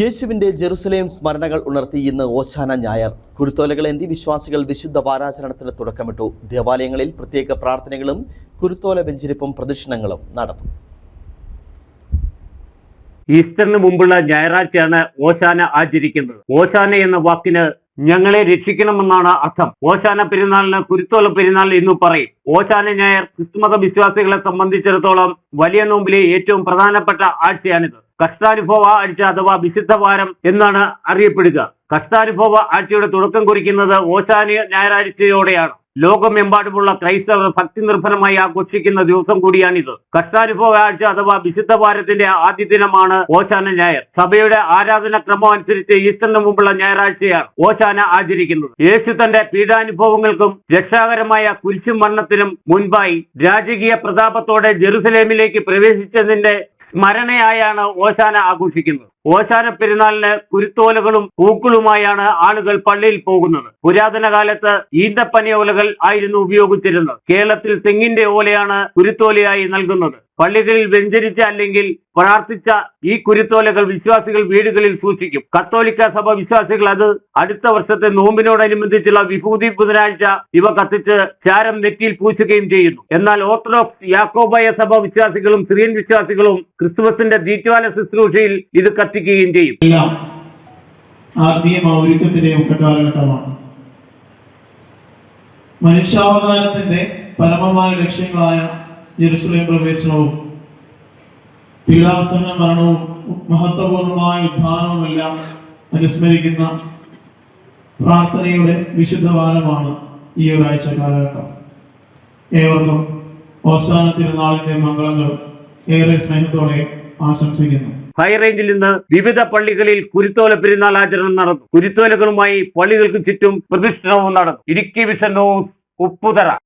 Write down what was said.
യേശുവിന്റെ ജെറുസലേം സ്മരണകൾ ഉണർത്തി ഇന്ന് ഓശാന ഞായർ. കുരുത്തോലകളേന്തി വിശ്വാസികൾ വിശുദ്ധ വാരാചരണത്തിന് തുടക്കമിട്ടു. ദേവാലയങ്ങളിൽ പ്രത്യേക പ്രാർത്ഥനകളും കുരുത്തോല വെഞ്ചരിപ്പും പ്രദക്ഷിണങ്ങളും നടന്നു. ഈസ്റ്ററിന് മുമ്പുള്ള ഞായറാഴ്ചയാണ് ഓശാന ആചരിക്കുന്നത്. ഓശാന എന്ന വാക്കിന് ഞങ്ങളെ രക്ഷിക്കണമെന്നാണ് അർത്ഥം. ഓശാന പെരുന്നാളിന് കുരുത്തോല പെരുന്നാൾ എന്നു പറയും. ഓശാന ഞായർ ക്രിസ്തുമത വിശ്വാസികളെ സംബന്ധിച്ചിടത്തോളം വലിയ നോമ്പിലെ ഏറ്റവും പ്രധാനപ്പെട്ട ആഴ്ചയാണിത്. കഷ്ടാനുഭവ ആഴ്ച അഥവാ വിശുദ്ധ വാരം എന്നാണ് അറിയപ്പെടുക. കഷ്ടാനുഭവ ആഴ്ചയുടെ തുടക്കം കുറിക്കുന്നത് ഓശാന ഞായറാഴ്ചയോടെയാണ്. ലോകമെമ്പാടുമുള്ള ക്രൈസ്തവർ ഭക്തി നിർഭരമായി ആഘോഷിക്കുന്ന ദിവസം കൂടിയാണിത്. കഷ്ടാനുഭവ ആഴ്ച അഥവാ വിശുദ്ധ വാരത്തിന്റെ ആദ്യ ദിനമാണ് ഓശാന ഞായർ. സഭയുടെ ആരാധന ക്രമം അനുസരിച്ച് ഈസ്റ്ററിന് മുമ്പുള്ള ഞായറാഴ്ചയാണ് ഓശാന ആചരിക്കുന്നത്. യേശു തന്റെ പീഡാനുഭവങ്ങൾക്കും രക്ഷാകരമായ കുരിശും മരണത്തിനും മുൻപായി രാജകീയ പ്രതാപത്തോടെ ജെറുസലേമിലേക്ക് പ്രവേശിച്ചതിന്റെ സ്മരണയായാണ് ഓശാന ആഘോഷിക്കുന്നത്. ഓശാന പെരുന്നാളിന് കുരുത്തോലകളും പൂക്കളുമായാണ് ആളുകൾ പള്ളിയിൽ പോകുന്നത്. പുരാതന കാലത്ത് ഈന്തപ്പന ഓലകൾ ആയിരുന്നു ഉപയോഗിച്ചിരുന്നത്. കേരളത്തിൽ തെങ്ങിന്റെ ഓലയാണ് കുരുത്തോലയായി നൽകുന്നത്. പള്ളികളിൽ വെഞ്ചരിച്ച അല്ലെങ്കിൽ പ്രാർത്ഥിച്ച ഈ കുരുത്തോലകൾ വിശ്വാസികൾ വീടുകളിൽ സൂക്ഷിക്കും. കത്തോലിക്ക സഭ വിശ്വാസികൾ അത് അടുത്ത വർഷത്തെ നോമ്പിനോടനുബന്ധിച്ചുള്ള വിഭൂതി ബുധനാഴ്ച ഇവ കത്തിച്ച് ചാരം നെറ്റിയിൽ പൂശുകയും ചെയ്യുന്നു. എന്നാൽ ഓർത്തഡോക്സ് യാക്കോബായ സഭ വിശ്വാസികളും സിറിയൻ വിശ്വാസികളും ക്രിസ്തുമസിന്റെ ദീപാവലി ശുശ്രൂഷയിൽ ഇത് കത്തിക്കുകയും ചെയ്യും. ആത്മീയമായ ഒരുക്കത്തിന്റെ ഒക്കെ കാലഘട്ടമാണ്. മനുഷ്യാവതാരത്തിന്റെ പരമമായ ലക്ഷ്യങ്ങളായ ജെറുസലേം പ്രവേശനവും പീഡാസഹന മരണവും മഹത്വപൂർണമായ ഉത്ഥാനവുമെല്ലാം അനുസ്മരിക്കുന്ന പ്രാർത്ഥനയുടെ വിശുദ്ധ വാരമാണ് ഈ ഒരാഴ്ച കാലഘട്ടം. ഏവർക്കും ഓശാന തിരുനാളിന്റെ മംഗളങ്ങൾ ഏറെ സ്നേഹത്തോടെ ആശംസിക്കുന്നു. ഹൈറേഞ്ചിൽ നിന്ന് വിവിധ പള്ളികളിൽ കുരുത്തോല പെരുന്നാൾ ആചരണം നടന്നു. കുരുത്തോലകളുമായി പള്ളികൾക്ക് ചുറ്റും പ്രദക്ഷിണവും നടന്നു. Idukki vision news Upputhara.